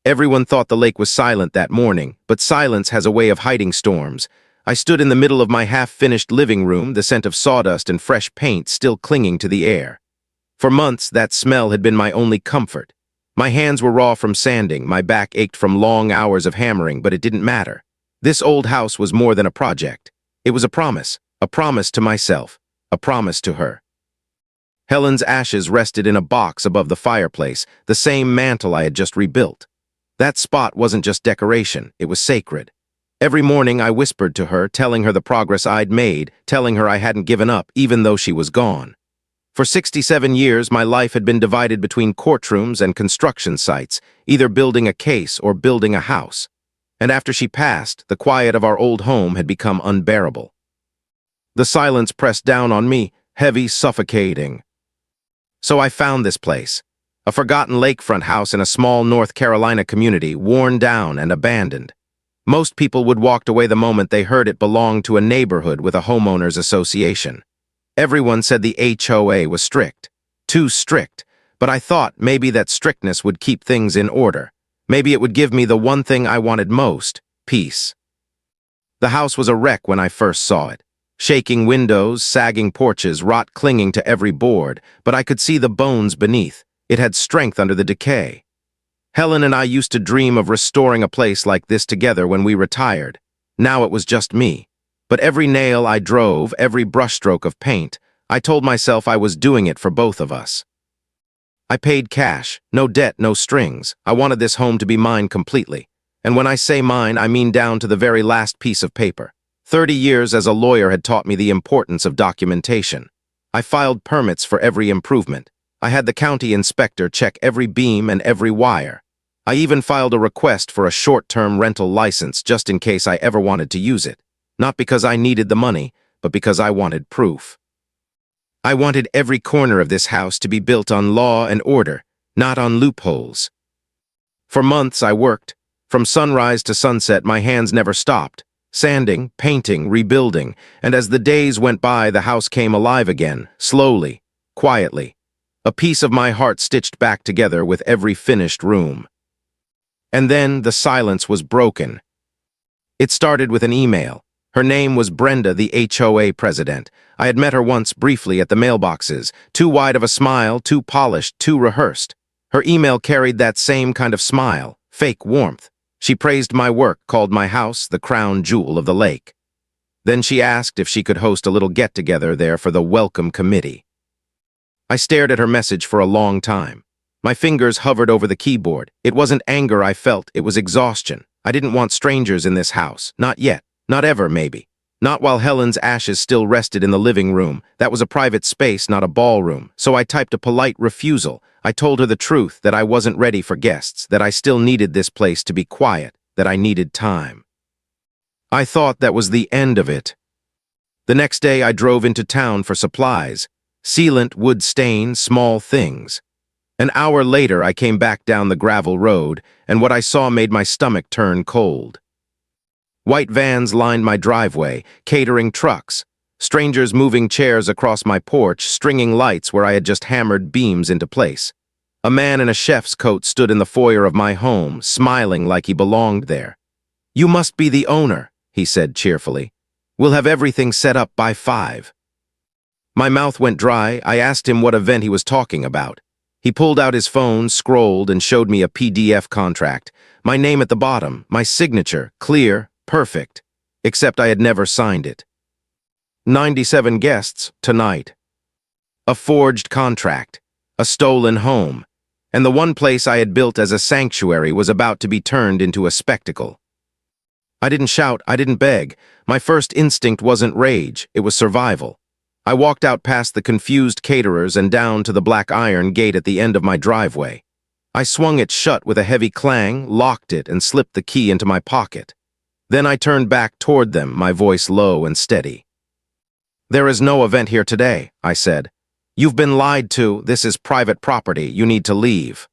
Everyone thought the lake was silent that morning, but silence has a way of hiding storms. I stood in the middle of my half-finished living room, the scent of sawdust and fresh paint still clinging to the air. For months, that smell had been my only comfort. My hands were raw from sanding, my back ached from long hours of hammering, but it didn't matter. This old house was more than a project. It was a promise to myself, a promise to her. Helen's ashes rested in a box above the fireplace, the same mantle I had just rebuilt. That spot wasn't just decoration, it was sacred. Every morning I whispered to her, telling her the progress I'd made, telling her I hadn't given up, even though she was gone. For 67 years, my life had been divided between courtrooms and construction sites, either building a case or building a house. And after she passed, the quiet of our old home had become unbearable. The silence pressed down on me, heavy, suffocating. So I found this place, a forgotten lakefront house in a small North Carolina community, worn down and abandoned. Most people would walk away the moment they heard it belonged to a neighborhood with a homeowners association. Everyone said the HOA was strict, too strict, but I thought maybe that strictness would keep things in order. Maybe it would give me the one thing I wanted most, peace. The house was a wreck when I first saw it. Shaking windows, sagging porches, rot clinging to every board, but I could see the bones beneath. It had strength under the decay. Helen and I used to dream of restoring a place like this together when we retired. Now it was just me. But every nail I drove, every brushstroke of paint, I told myself I was doing it for both of us. I paid cash, no debt, no strings. I wanted this home to be mine completely. And when I say mine, I mean down to the very last piece of paper. 30 years as a lawyer had taught me the importance of documentation. I filed permits for every improvement. I had the county inspector check every beam and every wire. I even filed a request for a short-term rental license just in case I ever wanted to use it. Not because I needed the money, but because I wanted proof. I wanted every corner of this house to be built on law and order, not on loopholes. For months I worked. From sunrise to sunset, my hands never stopped. Sanding, painting, rebuilding, and as the days went by, the house came alive again, slowly, quietly. A piece of my heart stitched back together with every finished room. And then the silence was broken. It started with an email. Her name was Brenda, the HOA president. I had met her once briefly at the mailboxes, too wide of a smile, too polished, too rehearsed. Her email carried that same kind of smile, fake warmth. She praised my work, called my house the crown jewel of the lake. Then she asked if she could host a little get-together there for the welcome committee. I stared at her message for a long time. My fingers hovered over the keyboard. It wasn't anger I felt, it was exhaustion. I didn't want strangers in this house, not yet. Not ever, maybe. Not while Helen's ashes still rested in the living room. That was a private space, not a ballroom. So I typed a polite refusal. I told her the truth, that I wasn't ready for guests, that I still needed this place to be quiet, that I needed time. I thought that was the end of it. The next day I drove into town for supplies. Sealant, wood stain, small things. An hour later I came back down the gravel road, and what I saw made my stomach turn cold. White vans lined my driveway, catering trucks, strangers moving chairs across my porch, stringing lights where I had just hammered beams into place. A man in a chef's coat stood in the foyer of my home, smiling like he belonged there. "You must be the owner," he said cheerfully. "We'll have everything set up by 5. My mouth went dry. I asked him what event he was talking about. He pulled out his phone, scrolled, and showed me a PDF contract. My name at the bottom, my signature, clear, perfect, except I had never signed it. 97 guests tonight. A forged contract, a stolen home, and the one place I had built as a sanctuary was about to be turned into a spectacle. I didn't shout, I didn't beg. My first instinct wasn't rage, it was survival. I walked out past the confused caterers and down to the black iron gate at the end of my driveway. I swung it shut with a heavy clang, locked it, and slipped the key into my pocket. Then I turned back toward them, my voice low and steady. "There is no event here today," I said. "You've been lied to. This is private property. You need to leave."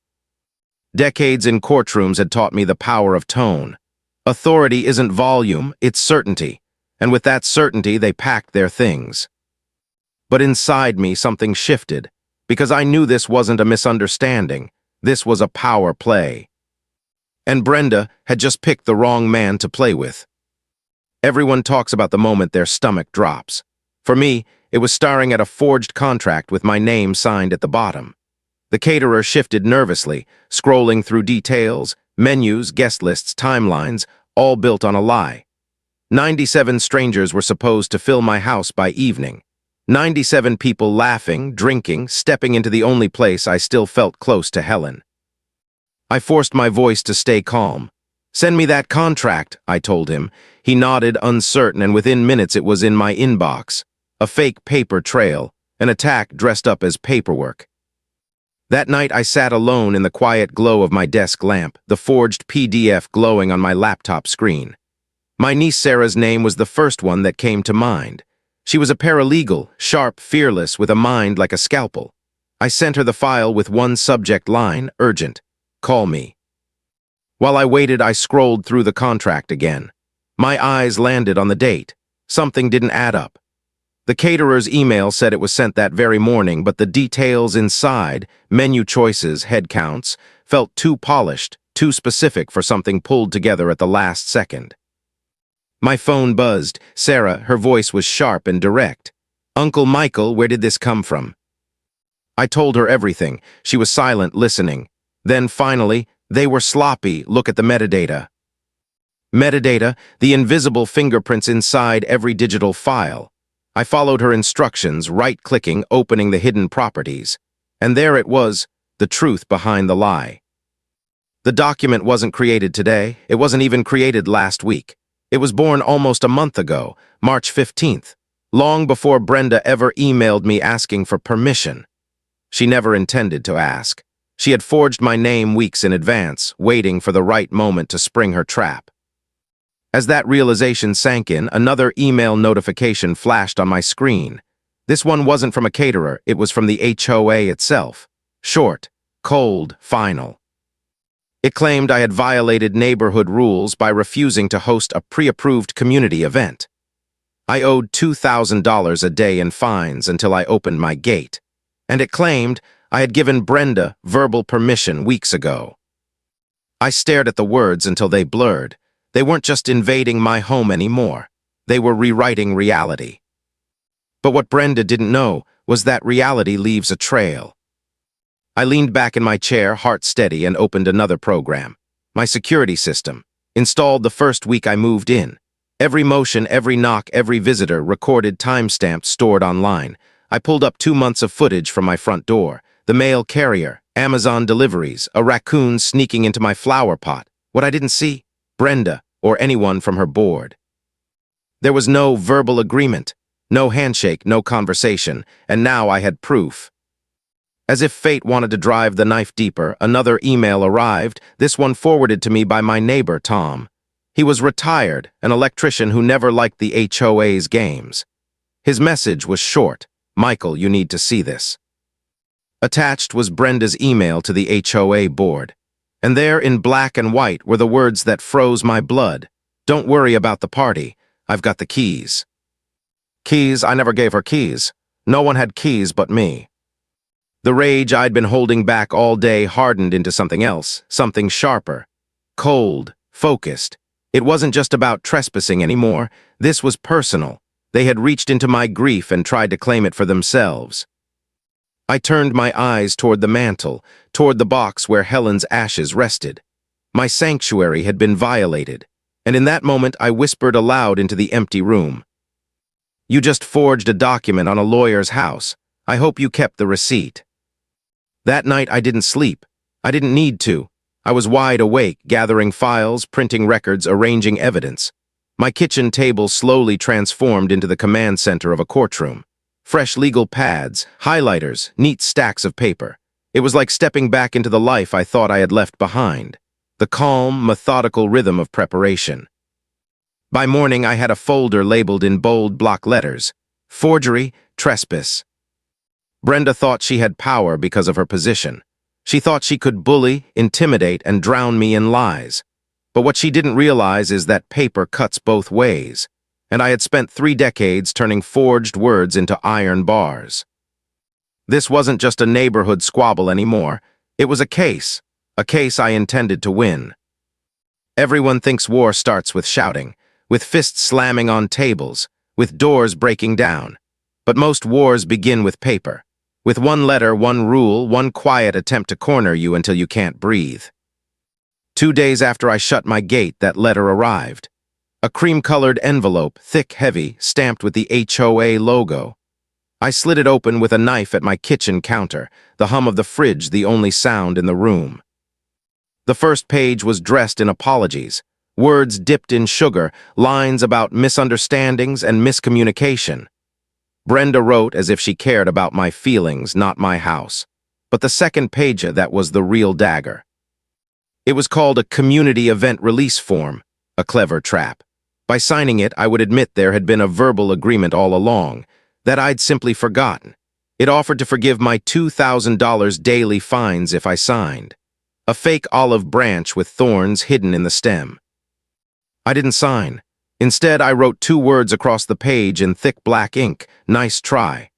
Decades in courtrooms had taught me the power of tone. Authority isn't volume, it's certainty. And with that certainty, they packed their things. But inside me, something shifted, because I knew this wasn't a misunderstanding. This was a power play. And Brenda had just picked the wrong man to play with. Everyone talks about the moment their stomach drops. For me, it was staring at a forged contract with my name signed at the bottom. The caterer shifted nervously, scrolling through details, menus, guest lists, timelines, all built on a lie. 97 strangers were supposed to fill my house by evening. 97 people laughing, drinking, stepping into the only place I still felt close to Helen. I forced my voice to stay calm. "Send me that contract," I told him. He nodded, uncertain, and within minutes it was in my inbox. A fake paper trail, an attack dressed up as paperwork. That night I sat alone in the quiet glow of my desk lamp, the forged PDF glowing on my laptop screen. My niece Sarah's name was the first one that came to mind. She was a paralegal, sharp, fearless, with a mind like a scalpel. I sent her the file with one subject line, urgent. Call me. While I waited, I scrolled through the contract again. My eyes landed on the date. Something didn't add up. The caterer's email said it was sent that very morning, but the details inside, menu choices, head counts, felt too polished, too specific for something pulled together at the last second. My phone buzzed. Sarah, her voice was sharp and direct. "Uncle Michael, where did this come from?" I told her everything. She was silent, listening. Then finally, "They were sloppy. Look at the metadata." Metadata, the invisible fingerprints inside every digital file. I followed her instructions, right-clicking, opening the hidden properties. And there it was, the truth behind the lie. The document wasn't created today. It wasn't even created last week. It was born almost a month ago, March 15th, long before Brenda ever emailed me asking for permission. She never intended to ask. She had forged my name weeks in advance, waiting for the right moment to spring her trap. As that realization sank in, another email notification flashed on my screen. This one wasn't from a caterer, it was from the HOA itself. Short, cold, final. It claimed I had violated neighborhood rules by refusing to host a pre-approved community event. I owed $2,000 a day in fines until I opened my gate. And it claimed I had given Brenda verbal permission weeks ago. I stared at the words until they blurred. They weren't just invading my home anymore. They were rewriting reality. But what Brenda didn't know was that reality leaves a trail. I leaned back in my chair, heart steady, and opened another program. My security system, installed the first week I moved in. Every motion, every knock, every visitor, recorded, timestamped, stored online. I pulled up 2 months of footage from my front door. The mail carrier, Amazon deliveries, a raccoon sneaking into my flower pot. What I didn't see? Brenda, or anyone from her board. There was no verbal agreement, no handshake, no conversation, and now I had proof. As if fate wanted to drive the knife deeper, another email arrived, this one forwarded to me by my neighbor, Tom. He was retired, an electrician who never liked the HOA's games. His message was short. "Michael, you need to see this." Attached was Brenda's email to the HOA board. And there, in black and white, were the words that froze my blood. "Don't worry about the party. I've got the keys." Keys? I never gave her keys. No one had keys but me. The rage I'd been holding back all day hardened into something else, something sharper. Cold, focused. It wasn't just about trespassing anymore. This was personal. They had reached into my grief and tried to claim it for themselves. I turned my eyes toward the mantel, toward the box where Helen's ashes rested. My sanctuary had been violated, and in that moment I whispered aloud into the empty room. "You just forged a document on a lawyer's house. I hope you kept the receipt." That night I didn't sleep. I didn't need to. I was wide awake, gathering files, printing records, arranging evidence. My kitchen table slowly transformed into the command center of a courtroom. Fresh legal pads, highlighters, neat stacks of paper. It was like stepping back into the life I thought I had left behind. The calm, methodical rhythm of preparation. By morning, I had a folder labeled in bold block letters. Forgery, trespass. Brenda thought she had power because of her position. She thought she could bully, intimidate, and drown me in lies. But what she didn't realize is that paper cuts both ways. And I had spent 3 decades turning forged words into iron bars. This wasn't just a neighborhood squabble anymore. It was a case I intended to win. Everyone thinks war starts with shouting, with fists slamming on tables, with doors breaking down. But most wars begin with paper, with one letter, one rule, one quiet attempt to corner you until you can't breathe. 2 days after I shut my gate, that letter arrived. A cream-colored envelope, thick, heavy, stamped with the HOA logo. I slid it open with a knife at my kitchen counter, the hum of the fridge the only sound in the room. The first page was dressed in apologies, words dipped in sugar, lines about misunderstandings and miscommunication. Brenda wrote as if she cared about my feelings, not my house. But the second page, that was the real dagger. It was called a community event release form, a clever trap. By signing it, I would admit there had been a verbal agreement all along, that I'd simply forgotten. It offered to forgive my $2,000 daily fines if I signed. A fake olive branch with thorns hidden in the stem. I didn't sign. Instead, I wrote 2 words across the page in thick black ink, "Nice try."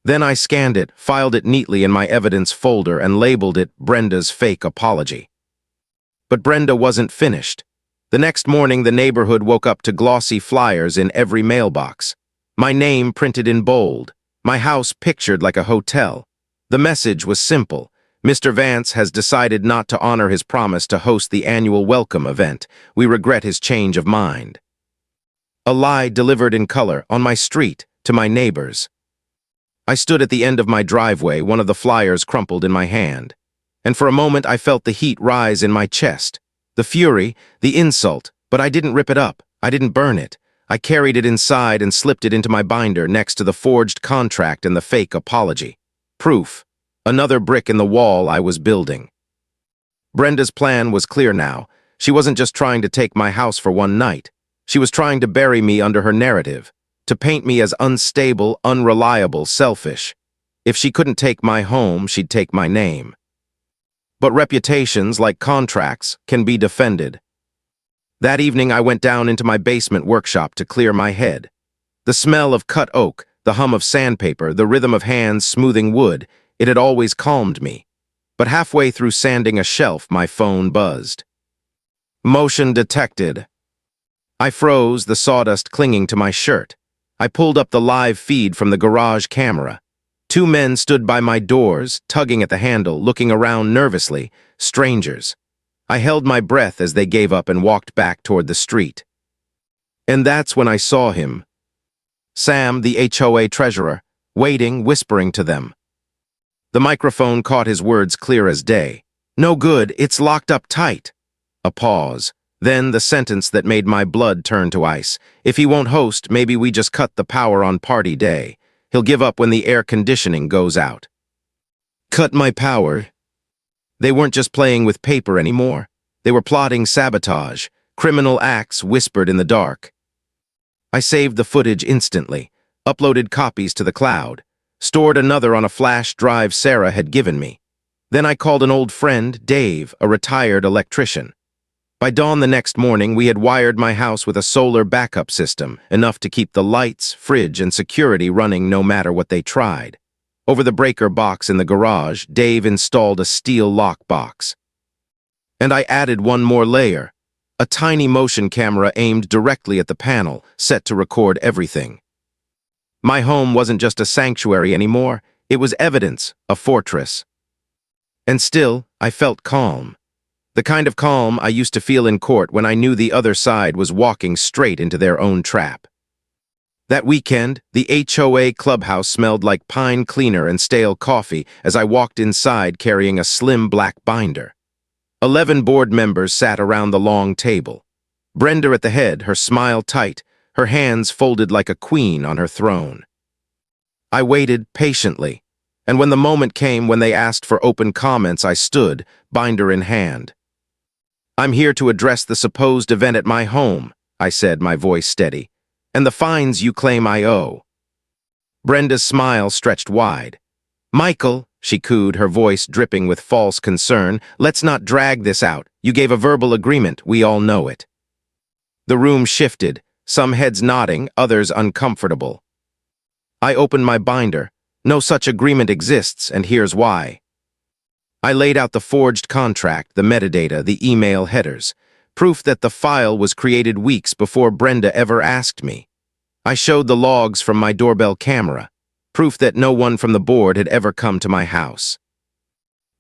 Then I scanned it, filed it neatly in my evidence folder, and labeled it Brenda's fake apology. But Brenda wasn't finished. The next morning, the neighborhood woke up to glossy flyers in every mailbox. My name printed in bold, my house pictured like a hotel. The message was simple. Mr. Vance has decided not to honor his promise to host the annual welcome event. We regret his change of mind. A lie delivered in color, on my street, to my neighbors. I stood at the end of my driveway, one of the flyers crumpled in my hand. And for a moment I felt the heat rise in my chest. The fury, the insult, but I didn't rip it up. I didn't burn it. I carried it inside and slipped it into my binder next to the forged contract and the fake apology. Proof. Another brick in the wall I was building. Brenda's plan was clear now. She wasn't just trying to take my house for one night. She was trying to bury me under her narrative, to paint me as unstable, unreliable, selfish. If she couldn't take my home, she'd take my name. But reputations, like contracts, can be defended. That evening I went down into my basement workshop to clear my head. The smell of cut oak, the hum of sandpaper, the rhythm of hands smoothing wood, it had always calmed me. But halfway through sanding a shelf, my phone buzzed. Motion detected. I froze, the sawdust clinging to my shirt. I pulled up the live feed from the garage camera. 2 men stood by my doors, tugging at the handle, looking around nervously, strangers. I held my breath as they gave up and walked back toward the street. And that's when I saw him. Sam, the HOA treasurer, waiting, whispering to them. The microphone caught his words clear as day. "No good, it's locked up tight." A pause. Then the sentence that made my blood turn to ice. "If he won't host, maybe we just cut the power on party day. He'll give up when the air conditioning goes out." Cut my power? They weren't just playing with paper anymore. They were plotting sabotage, criminal acts whispered in the dark. I saved the footage instantly, uploaded copies to the cloud, stored another on a flash drive Sarah had given me. Then I called an old friend, Dave, a retired electrician. By dawn the next morning, we had wired my house with a solar backup system, enough to keep the lights, fridge, and security running no matter what they tried. Over the breaker box in the garage, Dave installed a steel lock box. And I added one more layer, a tiny motion camera aimed directly at the panel, set to record everything. My home wasn't just a sanctuary anymore, it was evidence, a fortress. And still, I felt calm. The kind of calm I used to feel in court when I knew the other side was walking straight into their own trap. That weekend, the HOA clubhouse smelled like pine cleaner and stale coffee as I walked inside carrying a slim black binder. 11 board members sat around the long table. Brenda at the head, her smile tight, her hands folded like a queen on her throne. I waited patiently, and when the moment came when they asked for open comments, I stood, binder in hand. "I'm here to address the supposed event at my home," I said, my voice steady, "and the fines you claim I owe." Brenda's smile stretched wide. "Michael," she cooed, her voice dripping with false concern, "let's not drag this out. You gave a verbal agreement, we all know it." The room shifted, some heads nodding, others uncomfortable. I opened my binder. No such agreement exists, and here's why. I laid out the forged contract, the metadata, the email headers. proof that the file was created weeks before Brenda ever asked me. I showed the logs from my doorbell camera, proof that no one from the board had ever come to my house.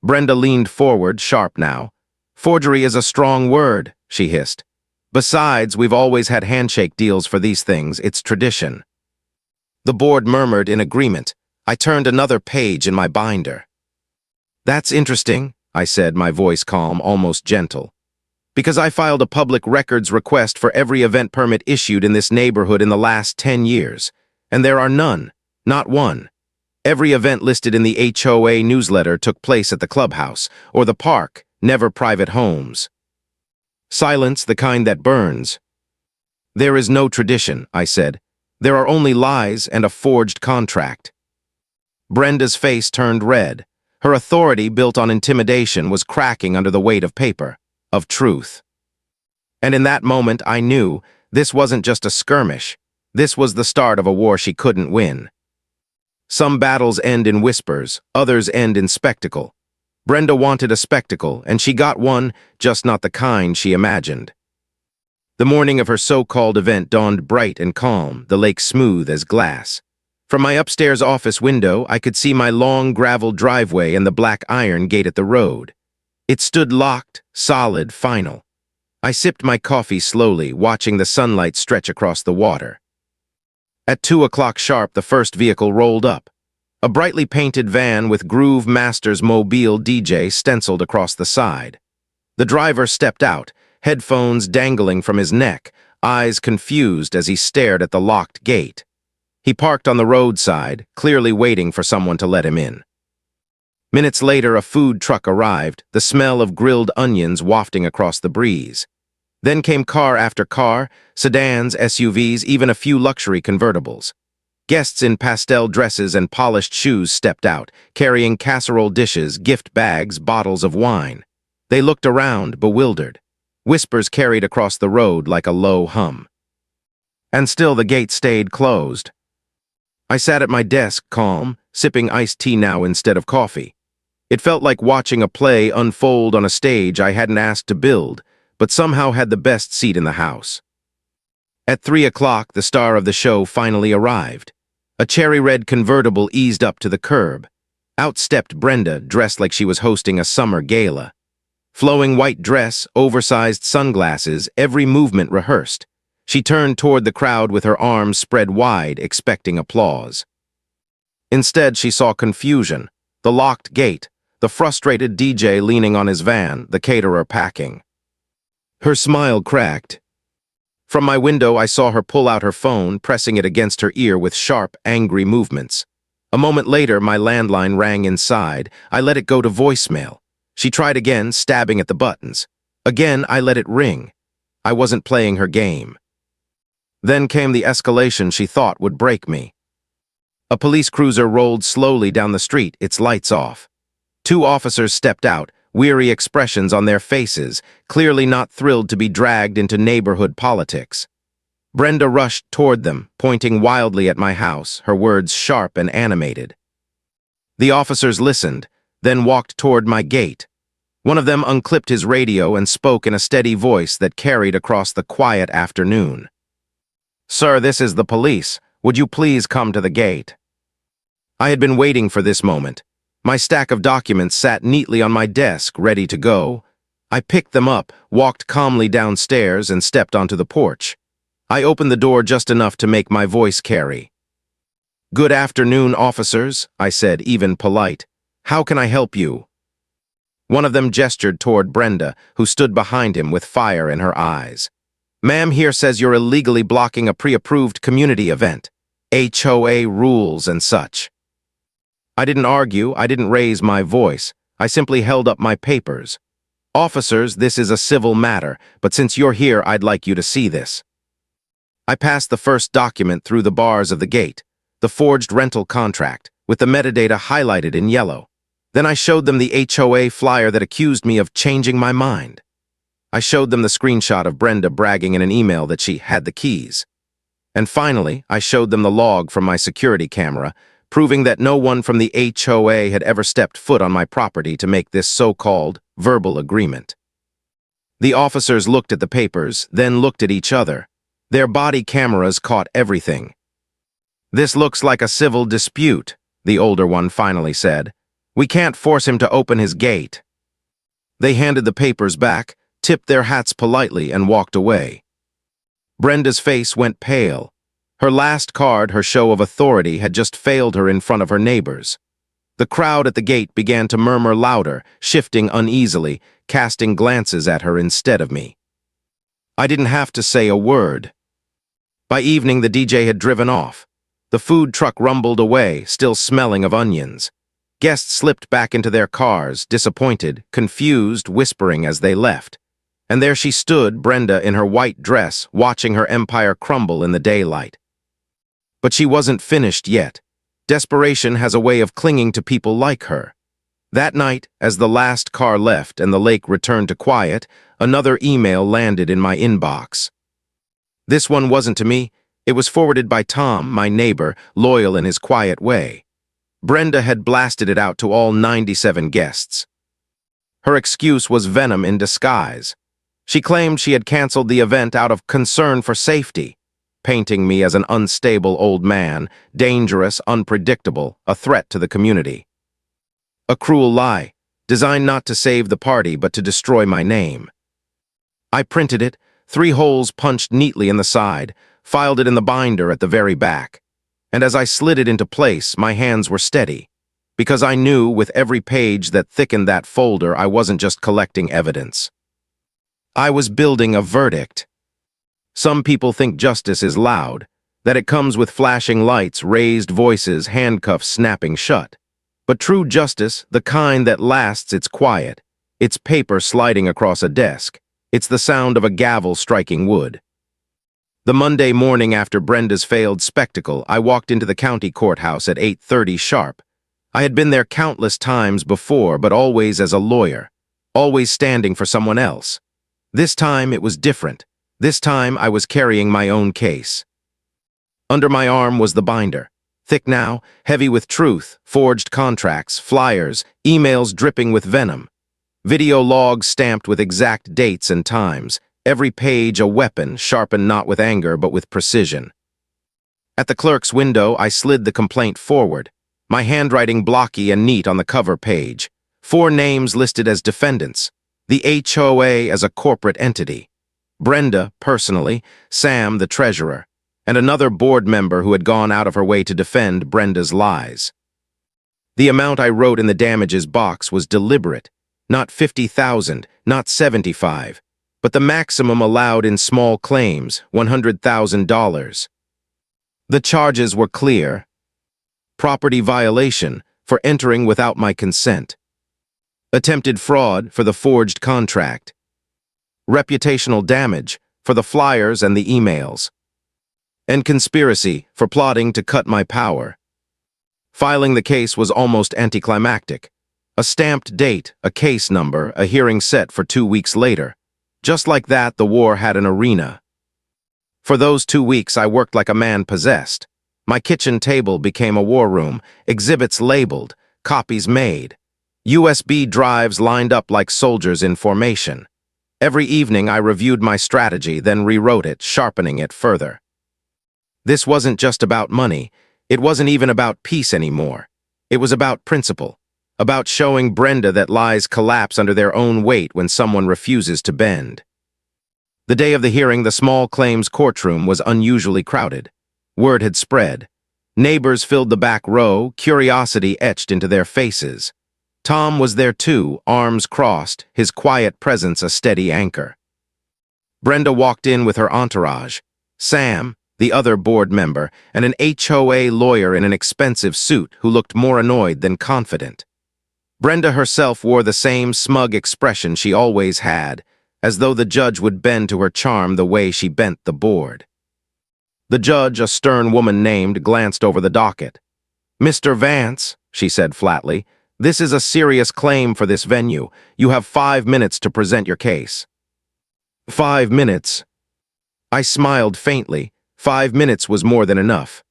Brenda leaned forward, sharp now. "Forgery is a strong word," she hissed. "Besides, we've always had handshake deals for these things. It's tradition." The board murmured in agreement. I turned another page in my binder. "That's interesting," I said, my voice calm, almost gentle. "Because I filed a public records request for every event permit issued in this neighborhood in the last 10 years, and there are none, not one. Every event listed in the HOA newsletter took place at the clubhouse or the park, never private homes. Silence, the kind that burns." "There is no tradition," I said. "There are only lies and a forged contract." Brenda's face turned red. Her authority, built on intimidation, was cracking under the weight of paper, of truth. And in that moment, I knew this wasn't just a skirmish. This was the start of a war she couldn't win. Some battles end in whispers, others end in spectacle. Brenda wanted a spectacle, and she got one, just not the kind she imagined. The morning of her so-called event dawned bright and calm, the lake smooth as glass. From my upstairs office window, I could see my long gravel driveway and the black iron gate at the road. It stood locked, solid, final. I sipped my coffee slowly, watching the sunlight stretch across the water. At 2 o'clock sharp, the first vehicle rolled up. A brightly painted van with Groove Masters Mobile DJ stenciled across the side. The driver stepped out, headphones dangling from his neck, eyes confused as he stared at the locked gate. He parked on the roadside, clearly waiting for someone to let him in. Minutes later, a food truck arrived, the smell of grilled onions wafting across the breeze. Then came car after car, sedans, SUVs, even a few luxury convertibles. Guests in pastel dresses and polished shoes stepped out, carrying casserole dishes, gift bags, bottles of wine. They looked around, bewildered. Whispers carried across the road like a low hum. And still the gate stayed closed. I sat at my desk, calm, sipping iced tea now instead of coffee. It felt like watching a play unfold on a stage I hadn't asked to build, but somehow had the best seat in the house. At 3 o'clock, the star of the show finally arrived. A cherry-red convertible eased up to the curb. Out stepped Brenda, dressed like she was hosting a summer gala. Flowing white dress, oversized sunglasses, every movement rehearsed. She turned toward the crowd with her arms spread wide, expecting applause. Instead, she saw confusion, the locked gate, the frustrated DJ leaning on his van, the caterer packing. Her smile cracked. From my window, I saw her pull out her phone, pressing it against her ear with sharp, angry movements. A moment later, my landline rang inside. I let it go to voicemail. She tried again, stabbing at the buttons. Again, I let it ring. I wasn't playing her game. Then came the escalation she thought would break me. A police cruiser rolled slowly down the street, its lights off. 2 officers stepped out, weary expressions on their faces, clearly not thrilled to be dragged into neighborhood politics. Brenda rushed toward them, pointing wildly at my house, her words sharp and animated. The officers listened, then walked toward my gate. One of them unclipped his radio and spoke in a steady voice that carried across the quiet afternoon. "Sir, this is the police. Would you please come to the gate?" I had been waiting for this moment. My stack of documents sat neatly on my desk, ready to go. I picked them up, walked calmly downstairs, and stepped onto the porch. I opened the door just enough to make my voice carry. "Good afternoon, officers," I said, even polite. "How can I help you?" One of them gestured toward Brenda, who stood behind him with fire in her eyes. "Ma'am here says you're illegally blocking a pre-approved community event. HOA rules and such." I didn't argue, I didn't raise my voice. I simply held up my papers. "Officers, this is a civil matter, but since you're here, I'd like you to see this." I passed the first document through the bars of the gate, the forged rental contract, with the metadata highlighted in yellow. Then I showed them the HOA flyer that accused me of changing my mind. I showed them the screenshot of Brenda bragging in an email that she had the keys. And finally, I showed them the log from my security camera, proving that no one from the HOA had ever stepped foot on my property to make this so-called verbal agreement. The officers looked at the papers, then looked at each other. Their body cameras caught everything. "This looks like a civil dispute," the older one finally said. "We can't force him to open his gate." They handed the papers back, tipped their hats politely, and walked away. Brenda's face went pale. Her last card, her show of authority, had just failed her in front of her neighbors. The crowd at the gate began to murmur louder, shifting uneasily, casting glances at her instead of me. I didn't have to say a word. By evening, the DJ had driven off. The food truck rumbled away, still smelling of onions. Guests slipped back into their cars, disappointed, confused, whispering as they left. And there she stood, Brenda, in her white dress, watching her empire crumble in the daylight. But she wasn't finished yet. Desperation has a way of clinging to people like her. That night, as the last car left and the lake returned to quiet, another email landed in my inbox. This one wasn't to me. It was forwarded by Tom, my neighbor, loyal in his quiet way. Brenda had blasted it out to all 97 guests. Her excuse was venom in disguise. She claimed she had canceled the event out of concern for safety, painting me as an unstable old man, dangerous, unpredictable, a threat to the community. A cruel lie, designed not to save the party but to destroy my name. I printed it, 3 holes punched neatly in the side, filed it in the binder at the very back. And as I slid it into place, my hands were steady, because I knew with every page that thickened that folder I wasn't just collecting evidence. I was building a verdict. Some people think justice is loud, that it comes with flashing lights, raised voices, handcuffs snapping shut. But true justice, the kind that lasts, it's quiet. It's paper sliding across a desk. It's the sound of a gavel striking wood. The Monday morning after Brenda's failed spectacle, I walked into the county courthouse at 8:30 sharp. I had been there countless times before, but always as a lawyer, always standing for someone else. This time it was different. This time I was carrying my own case. Under my arm was the binder, thick now, heavy with truth, forged contracts, flyers, emails dripping with venom, video logs stamped with exact dates and times, every page a weapon, sharpened not with anger but with precision. At the clerk's window, I slid the complaint forward, my handwriting blocky and neat on the cover page. 4 names listed as defendants, the HOA as a corporate entity, Brenda, personally, Sam, the treasurer, and another board member who had gone out of her way to defend Brenda's lies. The amount I wrote in the damages box was deliberate, not 50,000, not 75, but the maximum allowed in small claims, $100,000. The charges were clear. Property violation for entering without my consent. Attempted fraud for the forged contract. Reputational damage for the flyers and the emails. And conspiracy for plotting to cut my power. Filing the case was almost anticlimactic. A stamped date, a case number, a hearing set for 2 weeks later. Just like that, the war had an arena. For those 2 weeks, I worked like a man possessed. My kitchen table became a war room, exhibits labeled, copies made. USB drives lined up like soldiers in formation. Every evening, I reviewed my strategy, then rewrote it, sharpening it further. This wasn't just about money. It wasn't even about peace anymore. It was about principle. About showing Brenda that lies collapse under their own weight when someone refuses to bend. The day of the hearing, the small claims courtroom was unusually crowded. Word had spread. Neighbors filled the back row, curiosity etched into their faces. Tom was there too, arms crossed, his quiet presence a steady anchor. Brenda walked in with her entourage. Sam, the other board member, and an HOA lawyer in an expensive suit who looked more annoyed than confident. Brenda herself wore the same smug expression she always had, as though the judge would bend to her charm the way she bent the board. The judge, a stern woman named, glanced over the docket. "Mr. Vance," she said flatly, "this is a serious claim for this venue. You have 5 minutes to present your case." 5 minutes? I smiled faintly. 5 minutes was more than enough.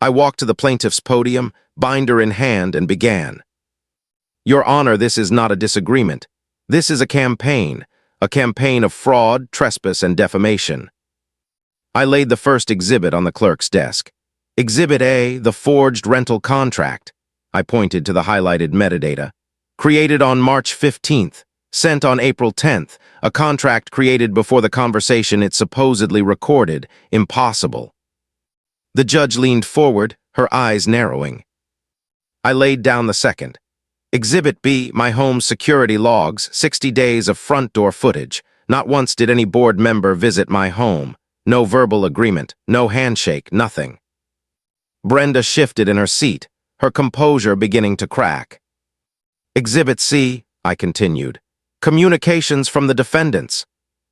I walked to the plaintiff's podium, binder in hand, and began. "Your Honor, this is not a disagreement. This is a a campaign of fraud, trespass, and defamation. I laid the first exhibit on the clerk's desk. Exhibit A, the forged rental contract. I pointed to the highlighted metadata. Created on March 15th, sent on April 10th, a contract created before the conversation it supposedly recorded. Impossible. The judge leaned forward, her eyes narrowing. I laid down the second. Exhibit B, my home security logs, 60 days of front door footage. Not once did any board member visit my home. No verbal agreement, no handshake, nothing. Brenda shifted in her seat, her composure beginning to crack. Exhibit C, I continued. Communications from the defendants.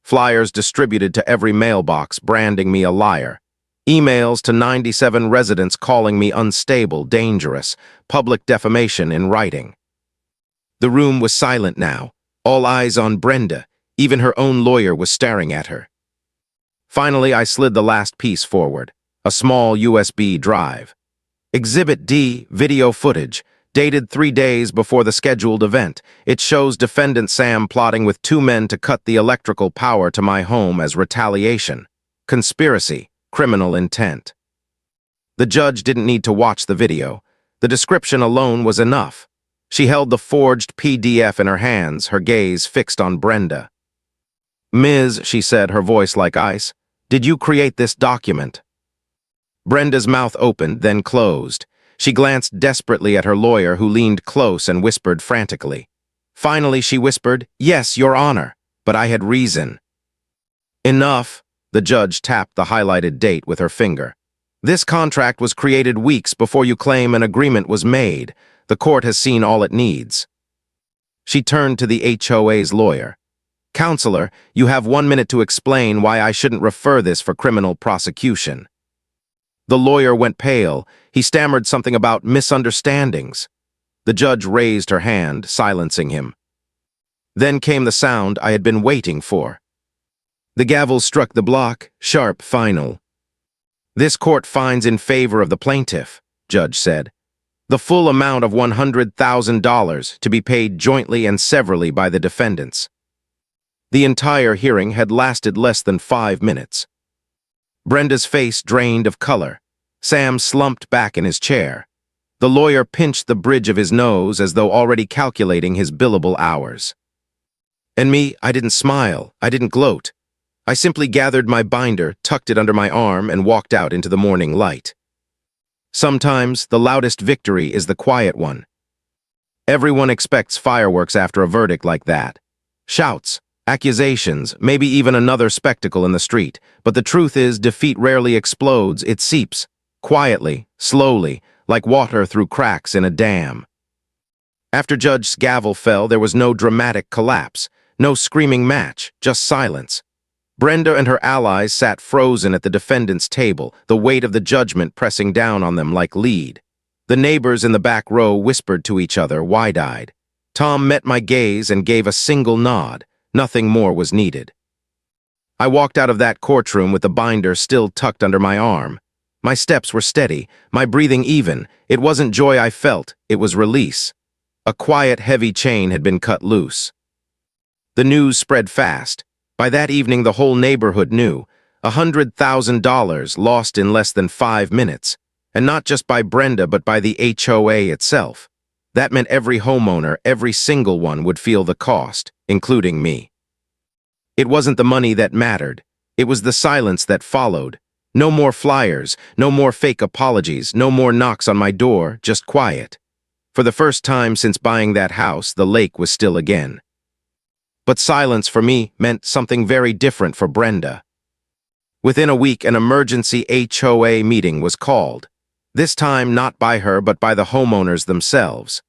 Flyers distributed to every mailbox branding me a liar. Emails to 97 residents calling me unstable, dangerous, public defamation in writing. The room was silent now, all eyes on Brenda. Even her own lawyer was staring at her. Finally, I slid the last piece forward, a small USB drive. Exhibit D, video footage, dated 3 days before the scheduled event. It shows defendant Sam plotting with 2 men to cut the electrical power to my home as retaliation. Conspiracy, criminal intent. The judge didn't need to watch the video. The description alone was enough. She held the forged PDF in her hands, her gaze fixed on Brenda. "Ms., she said, her voice like ice, did you create this document?" Brenda's mouth opened, then closed. She glanced desperately at her lawyer, who leaned close and whispered frantically. Finally, she whispered, "Yes, Your Honor, but I had reason." "Enough," the judge tapped the highlighted date with her finger. "This contract was created weeks before you claim an agreement was made. The court has seen all it needs." She turned to the HOA's lawyer. "Counselor, you have 1 minute to explain why I shouldn't refer this for criminal prosecution." The lawyer went pale. He stammered something about misunderstandings. The judge raised her hand, silencing him. Then came the sound I had been waiting for. The gavel struck the block, sharp, final. "This court finds in favor of the plaintiff," judge said. "The full amount of $100,000 to be paid jointly and severally by the defendants." The entire hearing had lasted less than 5 minutes. Brenda's face drained of color. Sam slumped back in his chair. The lawyer pinched the bridge of his nose as though already calculating his billable hours. And me, I didn't smile, I didn't gloat. I simply gathered my binder, tucked it under my arm, and walked out into the morning light. Sometimes the loudest victory is the quiet one. Everyone expects fireworks after a verdict like that. Shouts, accusations, maybe even another spectacle in the street. But the truth is, defeat rarely explodes, it seeps, quietly, slowly, like water through cracks in a dam. After Judge's gavel fell, there was no dramatic collapse, no screaming match, just silence. Brenda and her allies sat frozen at the defendant's table, the weight of the judgment pressing down on them like lead. The neighbors in the back row whispered to each other, wide-eyed. Tom met my gaze and gave a single nod. Nothing more was needed. I walked out of that courtroom with the binder still tucked under my arm. My steps were steady, my breathing even. It wasn't joy I felt, it was release. A quiet, heavy chain had been cut loose. The news spread fast. By that evening, the whole neighborhood knew. $100,000 lost in less than 5 minutes. And not just by Brenda, but by the HOA itself. That meant every homeowner, every single one, would feel the cost, including me. It wasn't the money that mattered. It was the silence that followed. No more flyers, no more fake apologies, no more knocks on my door, just quiet. For the first time since buying that house, the lake was still again. But silence for me meant something very different for Brenda. Within a week, an emergency HOA meeting was called. This time not by her, but by the homeowners themselves.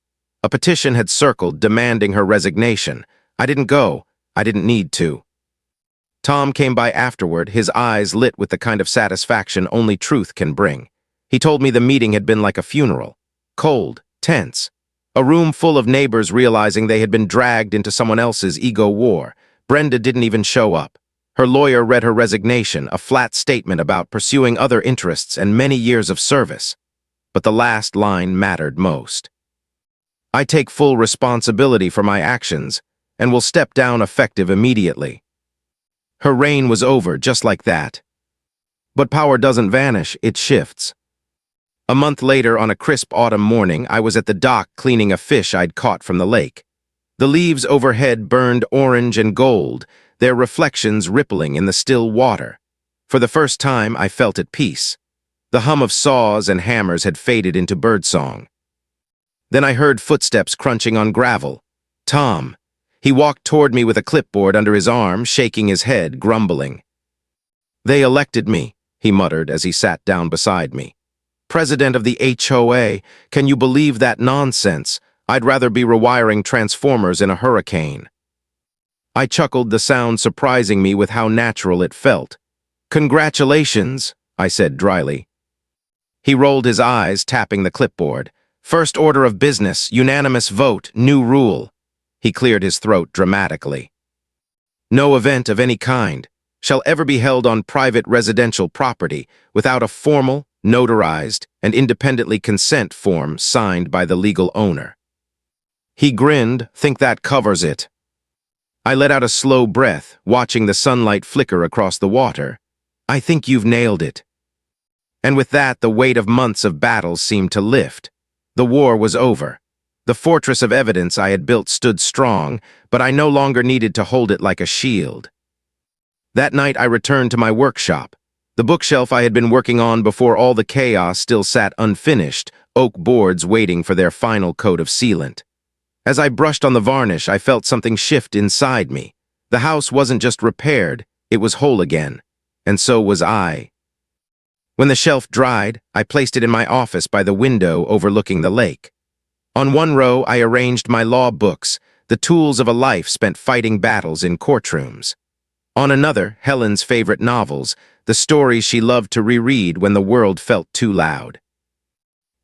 A petition had circled demanding her resignation. I didn't go. I didn't need to. Tom came by afterward, his eyes lit with the kind of satisfaction only truth can bring. He told me the meeting had been like a funeral. Cold, tense. A room full of neighbors realizing they had been dragged into someone else's ego war. Brenda didn't even show up. Her lawyer read her resignation, a flat statement about pursuing other interests and many years of service. But the last line mattered most. "I take full responsibility for my actions. and will step down effective immediately. Her reign was over just like that. But power doesn't vanish, it shifts. A month later, on a crisp autumn morning, I was at the dock cleaning a fish I'd caught from the lake. The leaves overhead burned orange and gold, their reflections rippling in the still water. For the first time, I felt at peace. The hum of saws and hammers had faded into birdsong. Then I heard footsteps crunching on gravel. Tom. He walked toward me with a clipboard under his arm, shaking his head, grumbling. "They elected me," he muttered as he sat down beside me. "President of the HOA, can you believe that nonsense? I'd rather be rewiring transformers in a hurricane." I chuckled, the sound surprising me with how natural it felt. "Congratulations," I said dryly. He rolled his eyes, tapping the clipboard. "First order of business, unanimous vote, new rule." He cleared his throat dramatically. "No event of any kind shall ever be held on private residential property without a formal, notarized, and independently consent form signed by the legal owner." He grinned. "Think that covers it." I let out a slow breath, watching the sunlight flicker across the water. "I think you've nailed it." And with that, the weight of months of battles seemed to lift. The war was over. The fortress of evidence I had built stood strong, but I no longer needed to hold it like a shield. That night I returned to my workshop. The bookshelf I had been working on before all the chaos still sat unfinished, oak boards waiting for their final coat of sealant. As I brushed on the varnish, I felt something shift inside me. The house wasn't just repaired, it was whole again. And so was I. When the shelf dried, I placed it in my office by the window overlooking the lake. On one row, I arranged my law books, the tools of a life spent fighting battles in courtrooms. On another, Helen's favorite novels, the stories she loved to reread when the world felt too loud.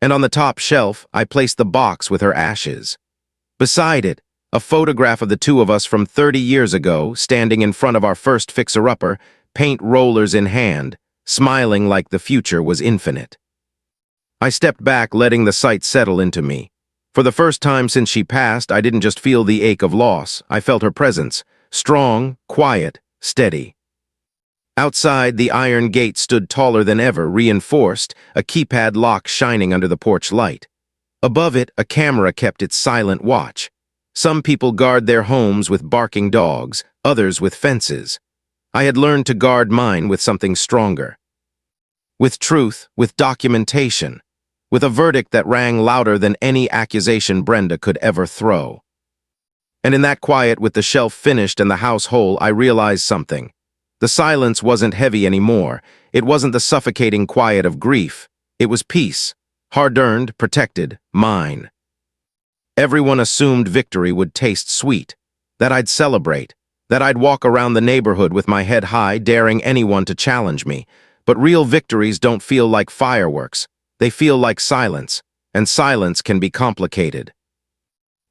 And on the top shelf, I placed the box with her ashes. Beside it, a photograph of the two of us from 30 years ago, standing in front of our first fixer-upper, paint rollers in hand, smiling like the future was infinite. I stepped back, letting the sight settle into me. For the first time since she passed, I didn't just feel the ache of loss, I felt her presence, strong, quiet, steady. Outside, the iron gate stood taller than ever, reinforced, a keypad lock shining under the porch light. Above it, a camera kept its silent watch. Some people guard their homes with barking dogs, others with fences. I had learned to guard mine with something stronger. With truth, with documentation, with a verdict that rang louder than any accusation Brenda could ever throw. And in that quiet, with the shelf finished and the house whole, I realized something. The silence wasn't heavy anymore. It wasn't the suffocating quiet of grief. It was peace, hard-earned, protected, mine. Everyone assumed victory would taste sweet, that I'd celebrate, that I'd walk around the neighborhood with my head high, daring anyone to challenge me. But real victories don't feel like fireworks. They feel like silence, and silence can be complicated.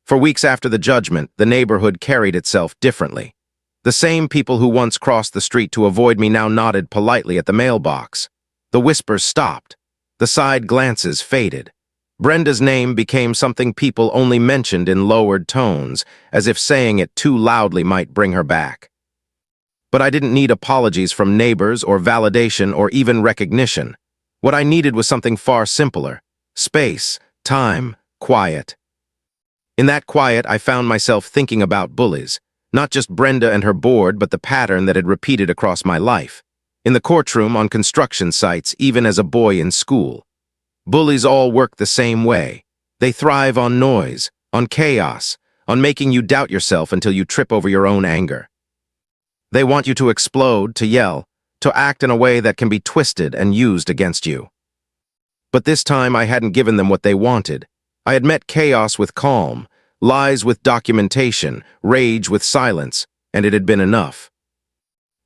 For weeks after the judgment, the neighborhood carried itself differently. The same people who once crossed the street to avoid me now nodded politely at the mailbox. The whispers stopped. The side glances faded. Brenda's name became something people only mentioned in lowered tones, as if saying it too loudly might bring her back. But I didn't need apologies from neighbors or validation or even recognition. What I needed was something far simpler: space, time, quiet. In that quiet, I found myself thinking about bullies, not just Brenda and her board, but the pattern that had repeated across my life. In the courtroom, on construction sites, even as a boy in school. Bullies all work the same way. They thrive on noise, on chaos, on making you doubt yourself until you trip over your own anger. They want you to explode, to yell, to act in a way that can be twisted and used against you. But this time I hadn't given them what they wanted. I had met chaos with calm, lies with documentation, rage with silence, and it had been enough.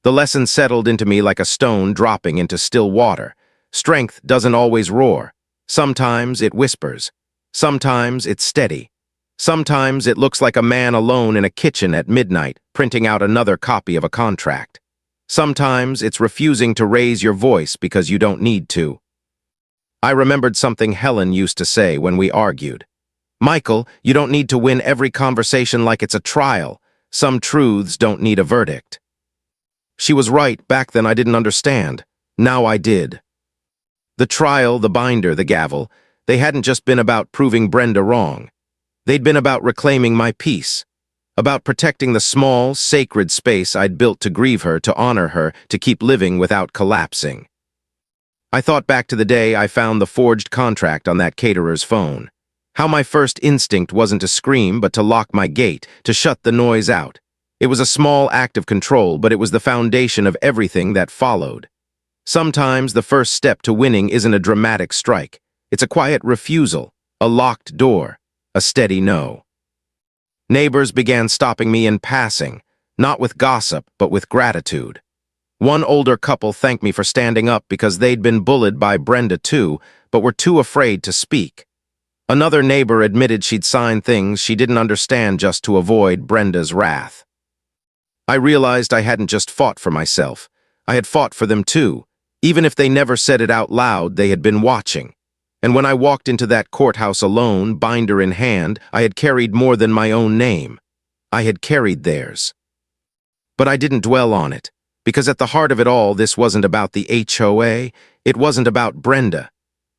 The lesson settled into me like a stone dropping into still water. Strength doesn't always roar. Sometimes it whispers. Sometimes it's steady. Sometimes it looks like a man alone in a kitchen at midnight, printing out another copy of a contract. Sometimes it's refusing to raise your voice because you don't need to. I remembered something Helen used to say when we argued. "Michael, you don't need to win every conversation like it's a trial. Some truths don't need a verdict. She was right. Back then I didn't understand. Now I did. The trial, the binder, the gavel, they hadn't just been about proving Brenda wrong. They'd been about reclaiming my peace, about protecting the small, sacred space I'd built to grieve her, to honor her, to keep living without collapsing. I thought back to the day I found the forged contract on that caterer's phone. How my first instinct wasn't to scream, but to lock my gate, to shut the noise out. It was a small act of control, but it was the foundation of everything that followed. Sometimes the first step to winning isn't a dramatic strike. It's a quiet refusal, a locked door, a steady no. Neighbors began stopping me in passing, not with gossip, but with gratitude. One older couple thanked me for standing up because they'd been bullied by Brenda too, but were too afraid to speak. Another neighbor admitted she'd signed things she didn't understand just to avoid Brenda's wrath. I realized I hadn't just fought for myself. I had fought for them too. Even if they never said it out loud, they had been watching. And when I walked into that courthouse alone, binder in hand, I had carried more than my own name. I had carried theirs. But I didn't dwell on it, because at the heart of it all, this wasn't about the HOA, it wasn't about Brenda.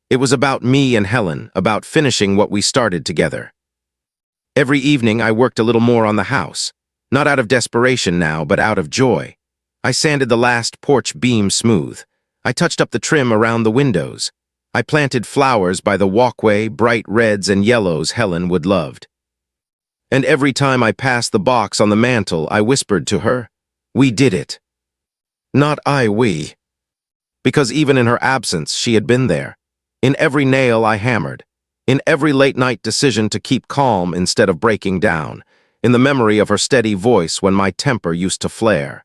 It was about me and Helen, about finishing what we started together. Every evening I worked a little more on the house, not out of desperation now, but out of joy. I sanded the last porch beam smooth. I touched up the trim around the windows. I planted flowers by the walkway, bright reds and yellows Helen would loved. And every time I passed the box on the mantel, I whispered to her, "We did it." Not we. Because even in her absence, she had been there. In every nail I hammered. In every late-night decision to keep calm instead of breaking down. In the memory of her steady voice when my temper used to flare.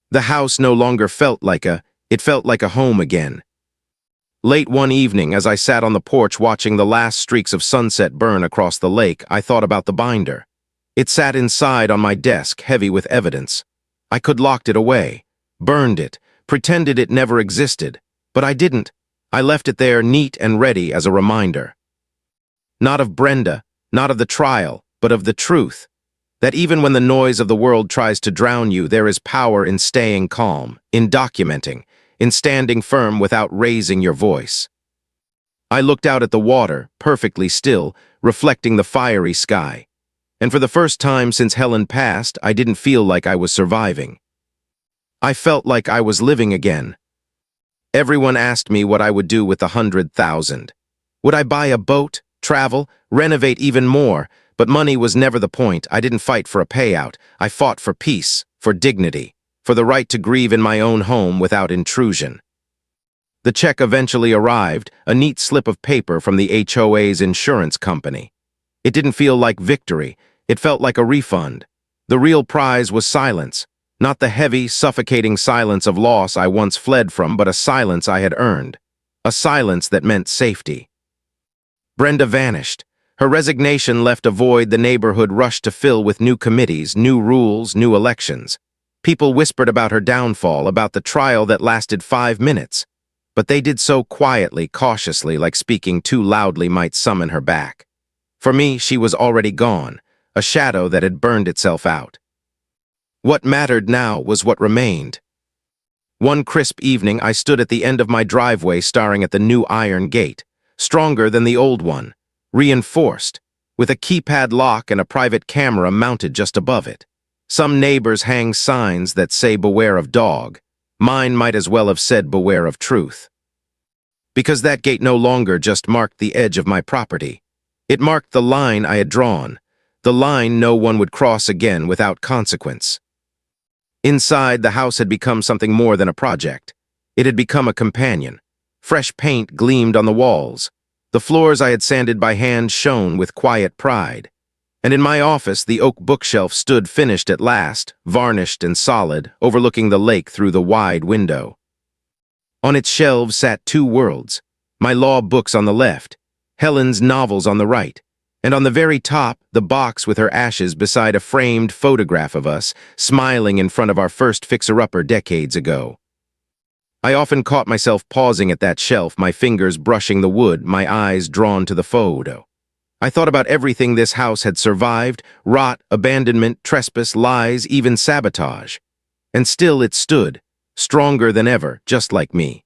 The house no longer felt like it felt like a home again. Late one evening, as I sat on the porch watching the last streaks of sunset burn across the lake, I thought about the binder. It sat inside on my desk, heavy with evidence. I could locked it away, burned it, pretended it never existed, but I didn't. I left it there neat and ready as a reminder. Not of Brenda, not of the trial, but of the truth. That even when the noise of the world tries to drown you, there is power in staying calm, in documenting, in standing firm without raising your voice. I looked out at the water, perfectly still, reflecting the fiery sky. And for the first time since Helen passed, I didn't feel like I was surviving. I felt like I was living again. Everyone asked me what I would do with the 100,000. Would I buy a boat, travel, renovate even more? But money was never the point. I didn't fight for a payout. I fought for peace, for dignity, for the right to grieve in my own home without intrusion. The check eventually arrived, a neat slip of paper from the HOA's insurance company. It didn't feel like victory. It felt like a refund. The real prize was silence, not the heavy, suffocating silence of loss I once fled from, but a silence I had earned, a silence that meant safety. Brenda vanished. Her resignation left a void the neighborhood rushed to fill with new committees, new rules, new elections. People whispered about her downfall, about the trial that lasted 5 minutes. But they did so quietly, cautiously, like speaking too loudly might summon her back. For me, she was already gone, a shadow that had burned itself out. What mattered now was what remained. One crisp evening, I stood at the end of my driveway staring at the new iron gate, stronger than the old one, reinforced, with a keypad lock and a private camera mounted just above it. Some neighbors hang signs that say beware of dog. Mine might as well have said beware of truth. Because that gate no longer just marked the edge of my property. It marked the line I had drawn, the line no one would cross again without consequence. Inside, the house had become something more than a project. It had become a companion. Fresh paint gleamed on the walls. The floors I had sanded by hand shone with quiet pride. And in my office, the oak bookshelf stood finished at last, varnished and solid, overlooking the lake through the wide window. On its shelves sat 2 worlds, my law books on the left, Helen's novels on the right, and on the very top, the box with her ashes beside a framed photograph of us, smiling in front of our first fixer-upper decades ago. I often caught myself pausing at that shelf, my fingers brushing the wood, my eyes drawn to the photo. I thought about everything this house had survived: rot, abandonment, trespass, lies, even sabotage. And still it stood, stronger than ever, just like me.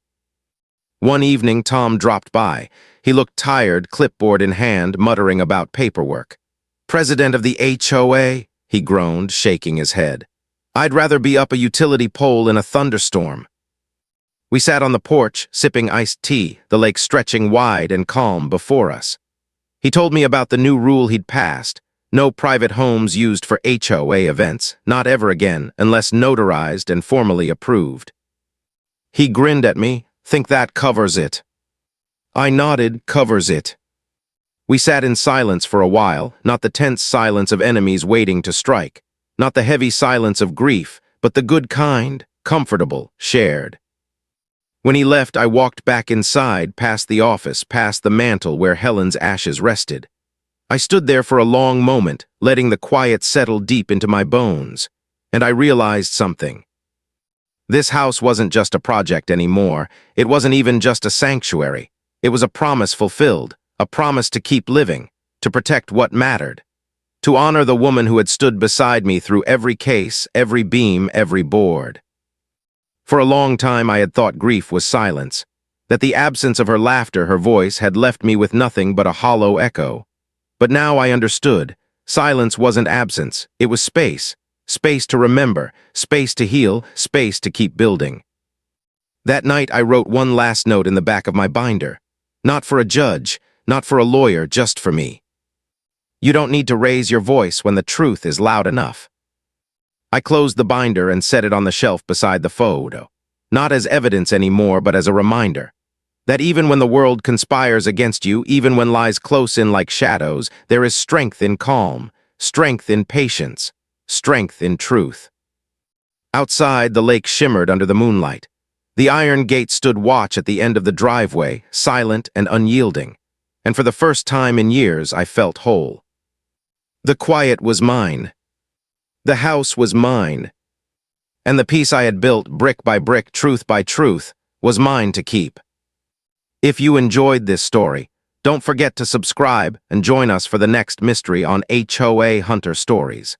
One evening, Tom dropped by. He looked tired, clipboard in hand, muttering about paperwork. "President of the HOA," he groaned, shaking his head. "I'd rather be up a utility pole in a thunderstorm." We sat on the porch, sipping iced tea, the lake stretching wide and calm before us. He told me about the new rule he'd passed: no private homes used for HOA events, not ever again, unless notarized and formally approved. He grinned at me. "Think that covers it?" I nodded. "Covers it." We sat in silence for a while, not the tense silence of enemies waiting to strike, not the heavy silence of grief, but the good kind, comfortable, shared. When he left, I walked back inside, past the office, past the mantel where Helen's ashes rested. I stood there for a long moment, letting the quiet settle deep into my bones, and I realized something. This house wasn't just a project anymore. It wasn't even just a sanctuary. It was a promise fulfilled, a promise to keep living, to protect what mattered, to honor the woman who had stood beside me through every case, every beam, every board. For a long time I had thought grief was silence, that the absence of her laughter, her voice, had left me with nothing but a hollow echo. But now I understood. Silence wasn't absence, it was space. Space to remember, space to heal, space to keep building. That night I wrote one last note in the back of my binder. Not for a judge, not for a lawyer, just for me. You don't need to raise your voice when the truth is loud enough. I closed the binder and set it on the shelf beside the photo, not as evidence anymore, but as a reminder that even when the world conspires against you, even when lies close in like shadows, there is strength in calm, strength in patience, strength in truth. Outside, the lake shimmered under the moonlight. The iron gate stood watch at the end of the driveway, silent and unyielding, and for the first time in years I felt whole. The quiet was mine. The house was mine. And the piece I had built, brick by brick, truth by truth, was mine to keep. If you enjoyed this story, don't forget to subscribe and join us for the next mystery on HOA Hunter Stories.